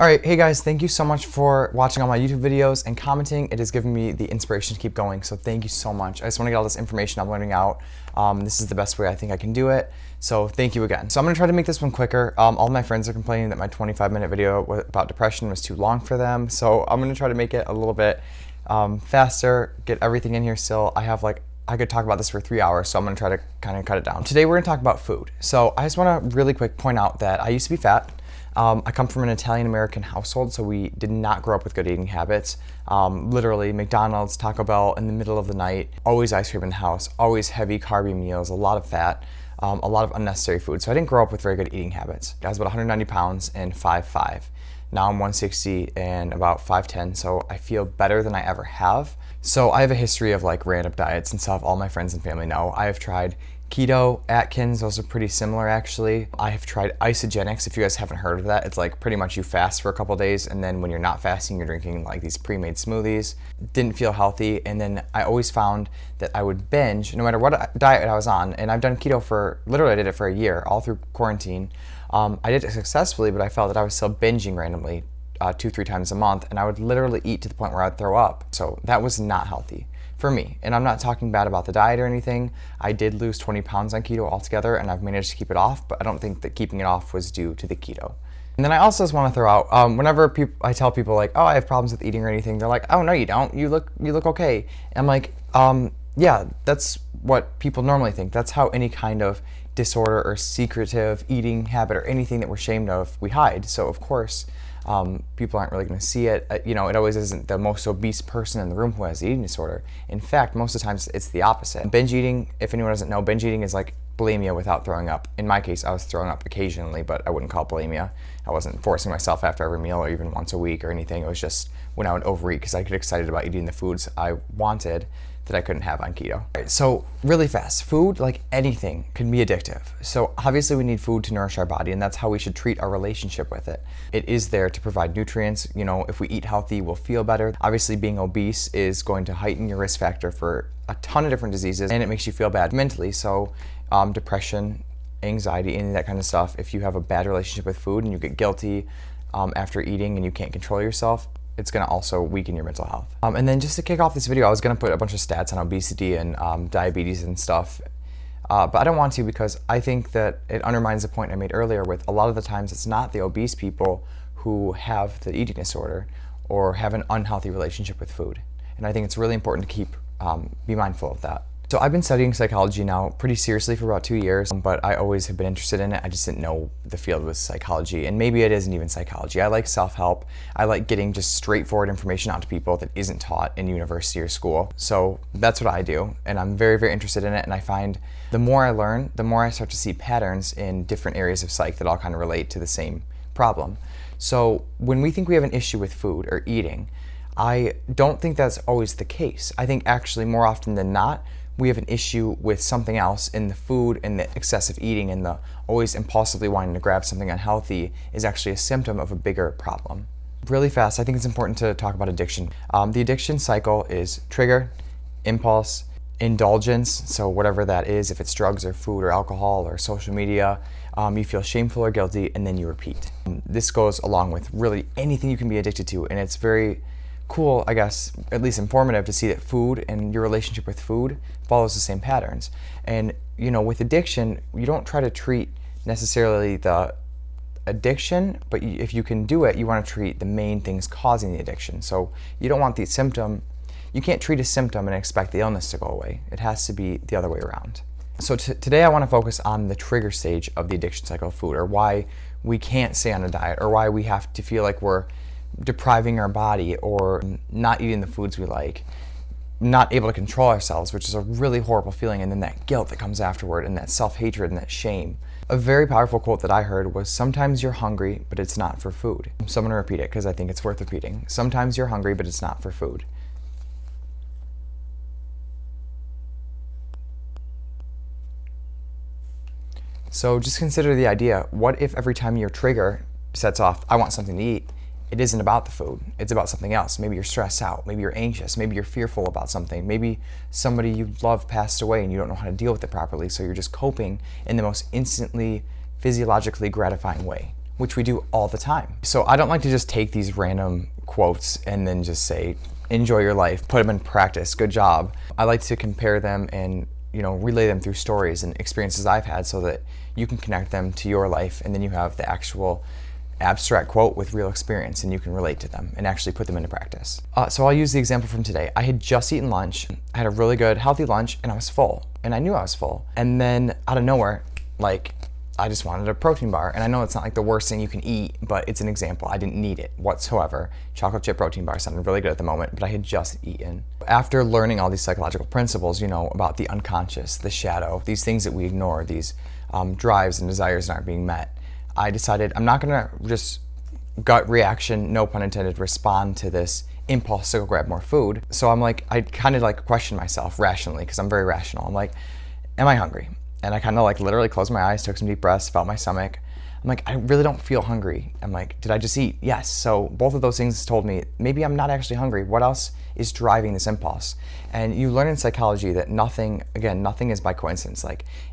All right, hey guys, thank you so much for watching all my YouTube videos and commenting. It has given me the inspiration to keep going, so thank you so much. I just want to get all this information I'm learning out. This is the best way I think I can do it, so thank you again. So I'm going to try to make this one quicker. All my friends are complaining that my 25-minute video about depression was too long for them, so I'm going to try to make it a little bit faster, get everything in here still. I could talk about this for 3 hours, so I'm going to try to kind of cut it down. Today we're going to talk about food. So I just want to really quick point out that I used to be fat. I come from an Italian-American household, so we did not grow up with good eating habits. Literally, McDonald's, Taco Bell in the middle of the night, always ice cream in the house, always heavy carby meals, a lot of fat, a lot of unnecessary food. So I didn't grow up with very good eating habits. I was about 190 pounds and 5'5". Now I'm 160 and about 5'10", so I feel better than I ever have. So I have a history of like random diets and stuff. All my friends and family know. I have tried keto, Atkins, those are pretty similar actually. I have tried isogenics, if you guys haven't heard of that. It's like pretty much you fast for a couple days and then when you're not fasting, you're drinking like these pre-made smoothies. Didn't feel healthy, and then I always found that I would binge no matter what diet I was on, and I've done keto for, literally I did it for a year, all through quarantine. I did it successfully, but I felt that I was still binging randomly 2-3 times a month, and I would literally eat to the point where I'd throw up. So that was not healthy for me. And I'm not talking bad about the diet or anything. I did lose 20 pounds on keto altogether, and I've managed to keep it off, but I don't think that keeping it off was due to the keto. And then I also just want to throw out, whenever I tell people like, oh, I have problems with eating or anything, they're like, oh, no, you don't. You look okay. And I'm like, yeah, that's what people normally think. That's how any kind of disorder or secretive eating habit or anything that we're ashamed of, we hide. So of course, people aren't really going to see it. It always isn't the most obese person in the room who has the eating disorder. In fact, most of the times it's the opposite. Binge eating, if anyone doesn't know, binge eating is like bulimia without throwing up. In my case, I was throwing up occasionally, but I wouldn't call it bulimia. I wasn't forcing myself after every meal or even once a week or anything. It was just when I would overeat because I get excited about eating the foods I wanted that I couldn't have on keto. All right, so really fast, food, like anything, can be addictive. So obviously we need food to nourish our body, and that's how we should treat our relationship with it. It is there to provide nutrients. If we eat healthy, we'll feel better. Obviously being obese is going to heighten your risk factor for a ton of different diseases, and it makes you feel bad mentally. So depression, anxiety, any of that kind of stuff. If you have a bad relationship with food and you get guilty after eating and you can't control yourself, it's going to also weaken your mental health. And then just to kick off this video, I was going to put a bunch of stats on obesity and diabetes and stuff, but I don't want to because I think that it undermines the point I made earlier with a lot of the times it's not the obese people who have the eating disorder or have an unhealthy relationship with food. And I think it's really important to be mindful of that. So I've been studying psychology now pretty seriously for about 2 years, but I always have been interested in it. I just didn't know the field was psychology, and maybe it isn't even psychology. I like self-help. I like getting just straightforward information out to people that isn't taught in university or school. So that's what I do, and I'm very, very interested in it, and I find the more I learn, the more I start to see patterns in different areas of psych that all kind of relate to the same problem. So when we think we have an issue with food or eating, I don't think that's always the case. I think actually more often than not, we have an issue with something else in the food, and the excessive eating and the always impulsively wanting to grab something unhealthy is actually a symptom of a bigger problem. Really fast, I think it's important to talk about addiction. The addiction cycle is trigger, impulse, indulgence, so whatever that is, if it's drugs or food or alcohol or social media, you feel shameful or guilty, and then you repeat. This goes along with really anything you can be addicted to, and it's very cool, I guess, at least informative to see that food and your relationship with food follows the same patterns. And with addiction, you don't try to treat necessarily the addiction, but if you can do it, you want to treat the main things causing the addiction. So you don't want the symptom, you can't treat a symptom and expect the illness to go away. It has to be the other way around. So today I want to focus on the trigger stage of the addiction cycle of food, or why we can't stay on a diet, or why we have to feel like we're depriving our body or not eating the foods we like, not able to control ourselves, which is a really horrible feeling, and then that guilt that comes afterward, and that self-hatred and that shame. A very powerful quote that I heard was, sometimes you're hungry, but it's not for food. So I'm going to repeat it because I think it's worth repeating. Sometimes you're hungry, but it's not for food. So just consider the idea, what if every time your trigger sets off, I want something to eat, it isn't about the food, it's about something else. Maybe you're stressed out, maybe you're anxious, maybe you're fearful about something, maybe somebody you love passed away and you don't know how to deal with it properly, so you're just coping in the most instantly, physiologically gratifying way. which we do all the time. So I don't like to just take these random quotes and then just say, enjoy your life, put them in practice, good job. I like to compare them and relay them through stories and experiences I've had so that you can connect them to your life, and then you have the actual abstract quote with real experience and you can relate to them and actually put them into practice. So I'll use the example from today. I had just eaten lunch. I had a really good, healthy lunch and I was full, and I knew I was full. And then out of nowhere, I just wanted a protein bar. And I know it's not the worst thing you can eat, but it's an example. I didn't need it whatsoever. Chocolate chip protein bar sounded really good at the moment, but I had just eaten. After learning all these psychological principles, about the unconscious, the shadow, these things that we ignore, these drives and desires that aren't being met, I decided I'm not gonna just gut reaction, no pun intended, respond to this impulse to go grab more food. So I kind of questioned myself rationally, because I'm very rational. I'm like, am I hungry? And I kind of literally closed my eyes, took some deep breaths, felt my stomach. I'm like, I really don't feel hungry. I'm like, did I just eat? Yes. So both of those things told me maybe I'm not actually hungry. What else is driving this impulse? And you learn in psychology that nothing is by coincidence.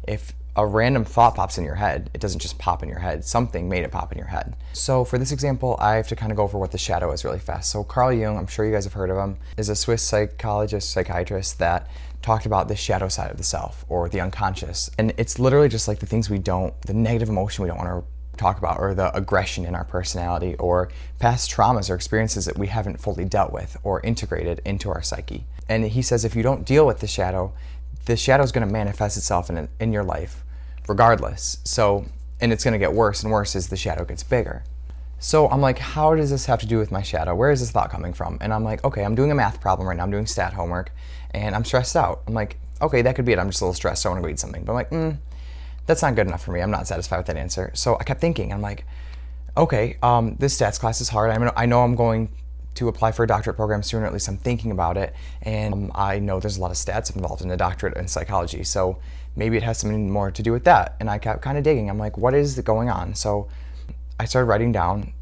If a random thought pops in your head, it doesn't just pop in your head. Something made it pop in your head. So for this example, I have to kind of go over what the shadow is really fast. So Carl Jung, I'm sure you guys have heard of him, is a Swiss psychiatrist that talked about the shadow side of the self, or the unconscious. And it's literally just the things the negative emotion we don't want to talk about, or the aggression in our personality, or past traumas or experiences that we haven't fully dealt with or integrated into our psyche. And he says if you don't deal with the shadow is going to manifest itself in your life regardless. So, and it's going to get worse and worse as the shadow gets bigger. So I'm like, how does this have to do with my shadow? Where is this thought coming from? And I'm like, okay, I'm doing a math problem right now. I'm doing stat homework and I'm stressed out. I'm like, okay, that could be it. I'm just a little stressed. So I want to go eat something. But I'm like, that's not good enough for me. I'm not satisfied with that answer. So I kept thinking, I'm like, okay, this stats class is hard. I know I'm going to apply for a doctorate program soon, or at least I'm thinking about it. And I know there's a lot of stats involved in a doctorate in psychology. So maybe it has something more to do with that. And I kept kind of digging. I'm like, what is going on? So I started writing down,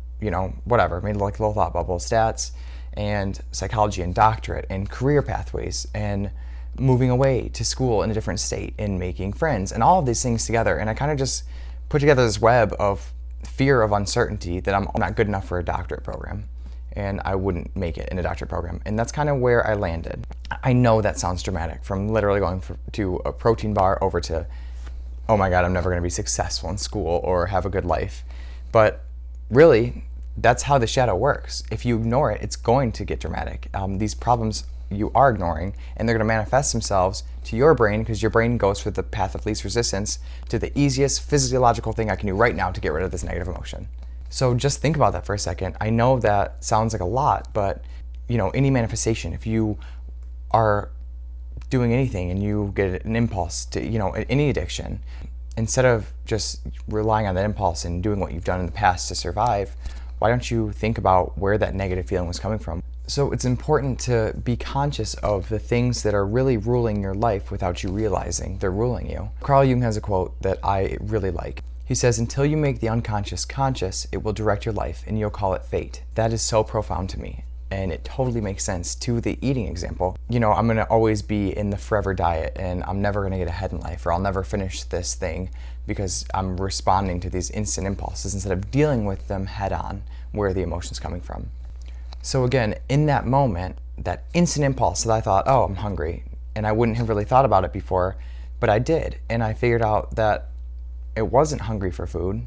whatever, made a little thought bubble, stats and psychology and doctorate and career pathways and moving away to school in a different state and making friends and all of these things together. And I kind of just put together this web of fear of uncertainty that I'm not good enough for a doctorate program and I wouldn't make it in a doctorate program. And that's kind of where I landed. I know that sounds dramatic, from literally going to a protein bar over to, oh my God, I'm never going to be successful in school or have a good life. But really, that's how the shadow works. If you ignore it, it's going to get dramatic. These problems you are ignoring, and they're going to manifest themselves to your brain, because your brain goes for the path of least resistance to the easiest physiological thing I can do right now to get rid of this negative emotion. So just think about that for a second. I know that sounds like a lot, but any manifestation, if you are doing anything and you get an impulse to, any addiction, instead of just relying on that impulse and doing what you've done in the past to survive, why don't you think about where that negative feeling was coming from? So it's important to be conscious of the things that are really ruling your life without you realizing they're ruling you. Carl Jung has a quote that I really like. He says, until you make the unconscious conscious, it will direct your life and you'll call it fate. That is so profound to me. And it totally makes sense to the eating example. I'm gonna always be in the forever diet and I'm never gonna get ahead in life, or I'll never finish this thing because I'm responding to these instant impulses instead of dealing with them head on, where the emotion's coming from. So again, in that moment, that instant impulse that I thought, oh, I'm hungry, and I wouldn't have really thought about it before, but I did. And I figured out that it wasn't hungry for food.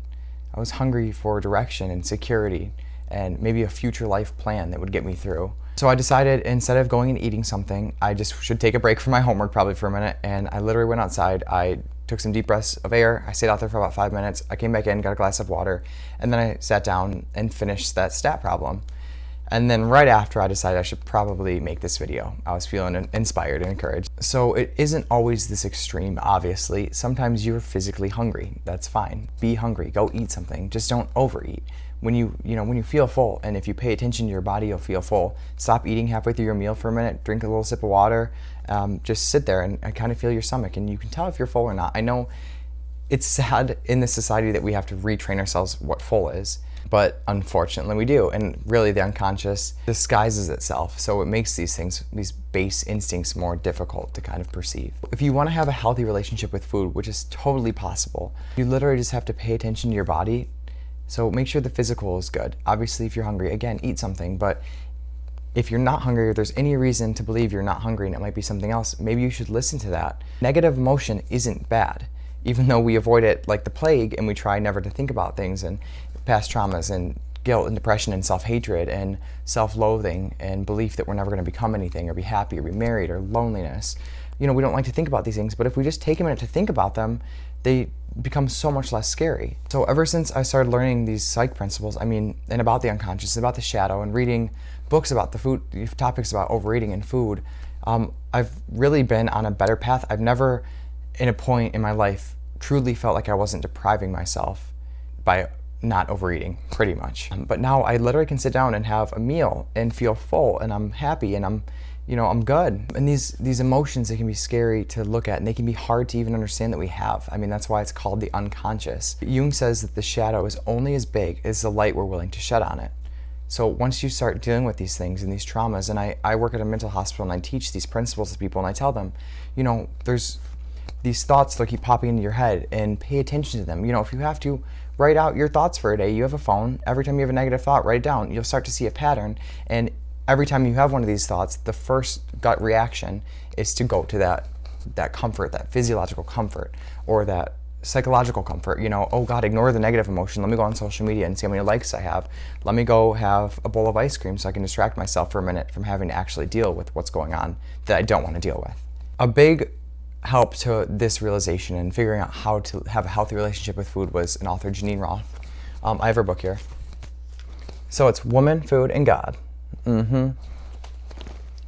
I was hungry for direction and security and maybe a future life plan that would get me through. So I decided, instead of going and eating something, I just should take a break from my homework probably for a minute. And I literally went outside. I took some deep breaths of air. I stayed out there for about 5 minutes. I came back in, got a glass of water, and then I sat down and finished that stat problem. And then right after, I decided I should probably make this video. I was feeling inspired and encouraged. So it isn't always this extreme, obviously. Sometimes you're physically hungry. That's fine. Be hungry. Go eat something. Just don't overeat. When you feel full, and if you pay attention to your body, you'll feel full. Stop eating halfway through your meal for a minute. Drink a little sip of water. Just sit there and kind of feel your stomach, and you can tell if you're full or not. I know it's sad in this society that we have to retrain ourselves what full is. But unfortunately we do, and really the unconscious disguises itself, so it makes these things, these base instincts, more difficult to kind of perceive. If you want to have a healthy relationship with food, which is totally possible, you literally just have to pay attention to your body So make sure the physical is good. Obviously, if you're hungry, again, eat something. But if you're not hungry, or there's any reason to believe you're not hungry and it might be something else, maybe you should listen to that. Negative emotion isn't bad, even though we avoid it like the plague and we try never to think about things and past traumas and guilt and depression and self-hatred and self-loathing and belief that we're never going to become anything or be happy or be married or loneliness. We don't like to think about these things, but if we just take a minute to think about them, they become so much less scary. So ever since I started learning these psych principles, and about the unconscious, about the shadow, and reading books about the food, topics about overeating and food, I've really been on a better path. I've never, in a point in my life, truly felt like I wasn't depriving myself by not overeating, pretty much. But now I literally can sit down and have a meal and feel full, and I'm happy, and I'm good. And these emotions, they can be scary to look at, and they can be hard to even understand that we have. That's why it's called the unconscious. Jung says that the shadow is only as big as the light we're willing to shed on it. So once you start dealing with these things and these traumas, and I work at a mental hospital and I teach these principles to people, and I tell them, there's these thoughts that keep popping into your head, and pay attention to them. If you have to write out your thoughts for a day, you have a phone, every time you have a negative thought, write it down. You'll start to see a pattern, and every time you have one of these thoughts, the first gut reaction is to go to that comfort, that physiological comfort, or that psychological comfort. Oh God, ignore the negative emotion. Let me go on social media and see how many likes I have. Let me go have a bowl of ice cream so I can distract myself for a minute from having to actually deal with what's going on that I don't want to deal with. A big help to this realization and figuring out how to have a healthy relationship with food was an author, Geneen Roth. I have her book here. So it's Woman, Food, and God.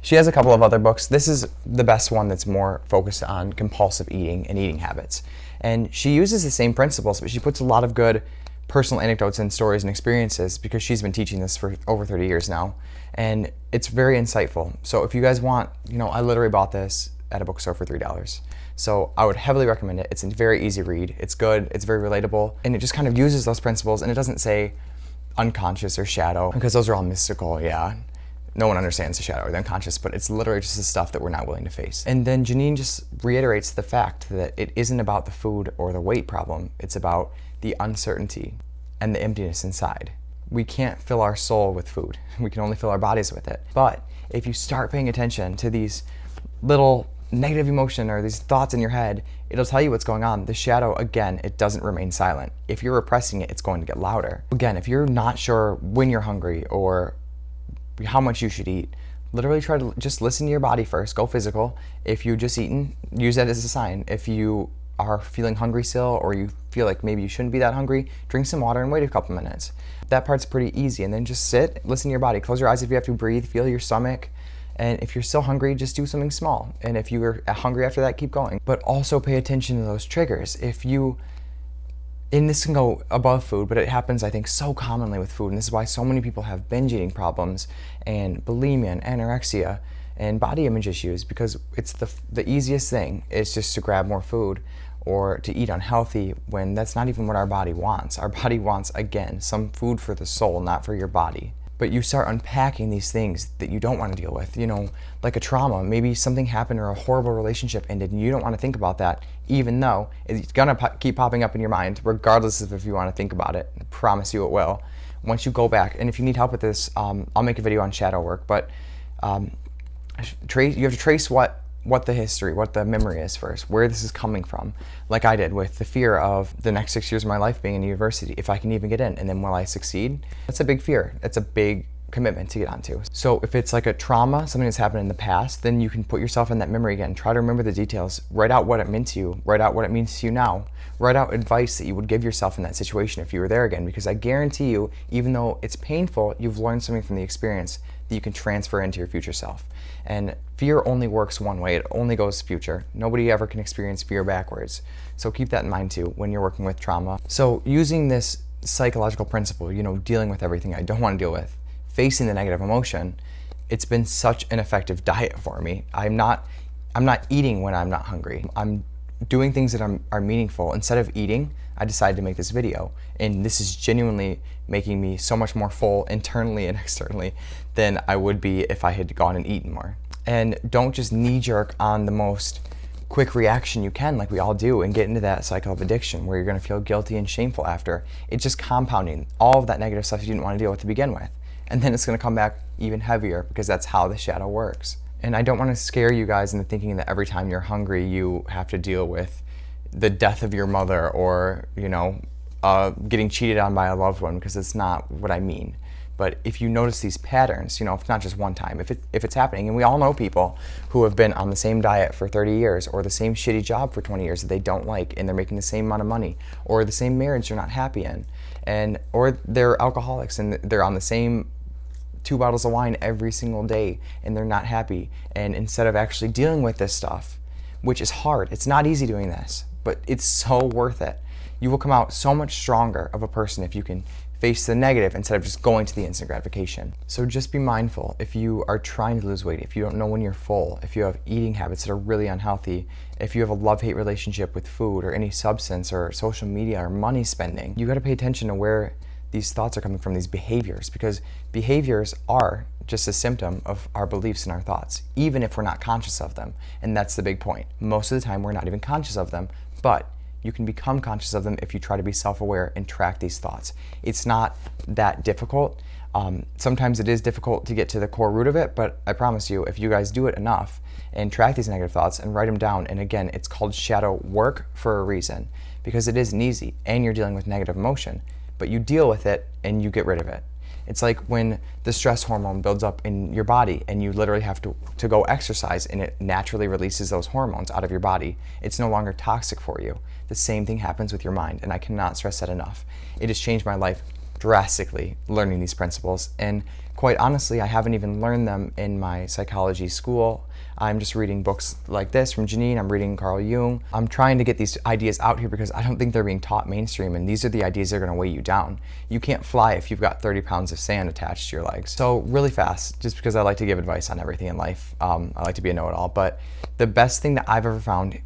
She has a couple of other books. This is the best one that's more focused on compulsive eating and eating habits. And she uses the same principles, but she puts a lot of good personal anecdotes and stories and experiences because she's been teaching this for over 30 years now. And it's very insightful. So if you guys want, I literally bought this at a bookstore for $3. So I would heavily recommend it. It's a very easy read. It's good. It's very relatable. And it just kind of uses those principles, and it doesn't say unconscious or shadow, because those are all mystical, yeah. No one understands the shadow or the unconscious, but it's literally just the stuff that we're not willing to face. And then Geneen just reiterates the fact that it isn't about the food or the weight problem. It's about the uncertainty and the emptiness inside. We can't fill our soul with food. We can only fill our bodies with it. But if you start paying attention to these little negative emotion or these thoughts in your head, it'll tell you what's going on. The shadow, again, it doesn't remain silent. If you're repressing it, it's going to get louder. Again, if you're not sure when you're hungry or how much you should eat, literally try to just listen to your body first. Go physical. If you just eaten, use that as a sign. If you are feeling hungry still, or you feel like maybe you shouldn't be that hungry, drink some water and wait a couple minutes. That part's pretty easy. And then just sit, listen to your body. Close your eyes if you have to, breathe, feel your stomach. And if you're still hungry, just do something small. And if you are hungry after that, keep going. But also pay attention to those triggers. And this can go above food, but it happens, I think, so commonly with food. And this is why so many people have binge eating problems and bulimia and anorexia and body image issues, because it's the easiest thing is just to grab more food or to eat unhealthy when that's not even what our body wants. Our body wants, again, some food for the soul, not for your body. But you start unpacking these things that you don't want to deal with, like a trauma. Maybe something happened or a horrible relationship ended and you don't want to think about that, even though it's going to keep popping up in your mind, regardless of if you want to think about it. I promise you it will. Once you go back, and if you need help with this, I'll make a video on shadow work, but you have to trace what the history, what the memory is first, where this is coming from, like I did with the fear of the next 6 years of my life being in university, if I can even get in, and then will I succeed? That's a big fear. That's a big commitment to get onto. So if it's like a trauma, something that's happened in the past, then you can put yourself in that memory again. Try to remember the details. Write out what it meant to you. Write out what it means to you now. Write out advice that you would give yourself in that situation if you were there again, because I guarantee you, even though it's painful, you've learned something from the experience that you can transfer into your future self. And fear only works one way. It only goes future. Nobody ever can experience fear backwards. So keep that in mind too when you're working with trauma. So using this psychological principle, dealing with everything I don't want to deal with, facing the negative emotion, it's been such an effective diet for me. I'm not eating when I'm not hungry. I'm doing things that are meaningful. Instead of eating, I decided to make this video. And this is genuinely making me so much more full internally and externally than I would be if I had gone and eaten more. And don't just knee jerk on the most quick reaction you can, like we all do, and get into that cycle of addiction where you're going to feel guilty and shameful after. It's just compounding all of that negative stuff you didn't want to deal with to begin with. And then it's going to come back even heavier because that's how the shadow works. And I don't want to scare you guys into thinking that every time you're hungry, you have to deal with the death of your mother or, getting cheated on by a loved one, because it's not what I mean. But if you notice these patterns, if it's not just one time, if it's happening, and we all know people who have been on the same diet for 30 years or the same shitty job for 20 years that they don't like, and they're making the same amount of money, or the same marriage they're not happy in, or they're alcoholics and they're on the same 2 bottles of wine every single day and they're not happy. And instead of actually dealing with this stuff, which is hard, it's not easy doing this, but it's so worth it. You will come out so much stronger of a person if you can face the negative instead of just going to the instant gratification. So just be mindful if you are trying to lose weight, if you don't know when you're full, if you have eating habits that are really unhealthy, if you have a love-hate relationship with food or any substance or social media or money spending, you got to pay attention to where these thoughts are coming from, these behaviors, because behaviors are just a symptom of our beliefs and our thoughts, even if we're not conscious of them. And that's the big point. Most of the time, we're not even conscious of them, but you can become conscious of them if you try to be self-aware and track these thoughts. It's not that difficult. Sometimes it is difficult to get to the core root of it, but I promise you, if you guys do it enough and track these negative thoughts and write them down, and again, it's called shadow work for a reason, because it isn't easy and you're dealing with negative emotion, but you deal with it and you get rid of it. It's like when the stress hormone builds up in your body and you literally have to go exercise, and it naturally releases those hormones out of your body. It's no longer toxic for you. The same thing happens with your mind, and I cannot stress that enough. It has changed my life drastically learning these principles, and quite honestly, I haven't even learned them in my psychology school. I'm just reading books like this from Geneen. I'm reading Carl Jung. I'm trying to get these ideas out here because I don't think they're being taught mainstream, and these are the ideas that are going to weigh you down. You can't fly if you've got 30 pounds of sand attached to your legs. So really fast, just because I like to give advice on everything in life, I like to be a know-it-all, but the best thing that I've ever found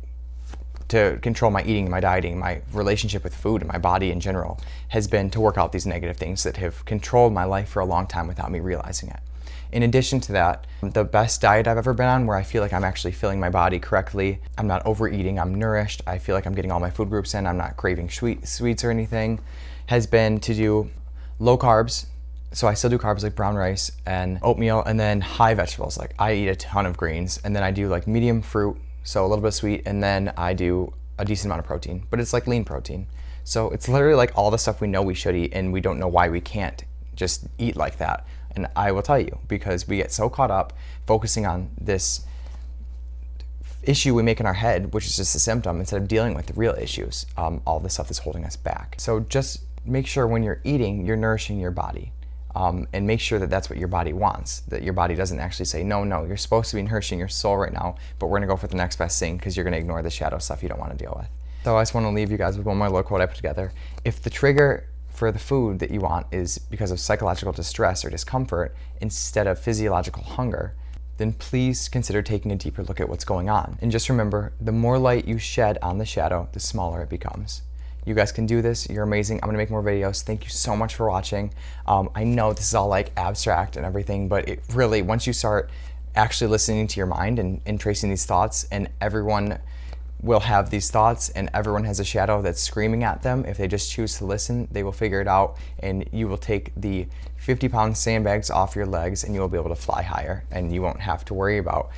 to control my eating, my dieting, my relationship with food and my body in general has been to work out these negative things that have controlled my life for a long time without me realizing it. In addition to that, the best diet I've ever been on, where I feel like I'm actually filling my body correctly, I'm not overeating, I'm nourished, I feel like I'm getting all my food groups in, I'm not craving sweets or anything, has been to do low carbs. So I still do carbs like brown rice and oatmeal, and then high vegetables. Like I eat a ton of greens, and then I do like medium fruit, so a little bit sweet, and then I do a decent amount of protein, but it's like lean protein. So it's literally like all the stuff we know we should eat, and we don't know why we can't just eat like that. And I will tell you, because we get so caught up focusing on this issue we make in our head, which is just a symptom, instead of dealing with the real issues, all the stuff that's holding us back. So just make sure when you're eating, you're nourishing your body. And make sure that that's what your body wants, that your body doesn't actually say, no, you're supposed to be nourishing your soul right now, but we're gonna go for the next best thing because you're gonna ignore the shadow stuff you don't wanna deal with. So I just wanna leave you guys with one more little quote I put together. If the trigger for the food that you want is because of psychological distress or discomfort instead of physiological hunger, then please consider taking a deeper look at what's going on. And just remember, the more light you shed on the shadow, the smaller it becomes. You guys can do this. You're amazing. I'm gonna make more videos. Thank you so much for watching. I know this is all like abstract and everything, but it really, once you start actually listening to your mind and tracing these thoughts, and everyone will have these thoughts and everyone has a shadow that's screaming at them. If they just choose to listen, they will figure it out, and you will take the 50-pound sandbags off your legs and you will be able to fly higher, and you won't have to worry about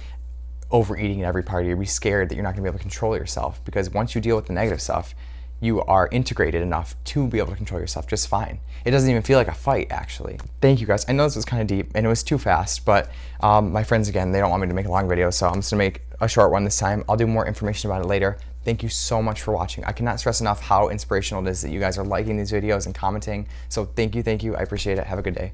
overeating at every party or be scared that you're not gonna be able to control yourself, because once you deal with the negative stuff, you are integrated enough to be able to control yourself just fine. It doesn't even feel like a fight, actually. Thank you guys. I know this was kind of deep and it was too fast, but my friends, again, they don't want me to make a long video, so I'm just gonna make a short one this time. I'll do more information about it later. Thank you so much for watching. I cannot stress enough how inspirational it is that you guys are liking these videos and commenting. So thank you. I appreciate it. Have a good day.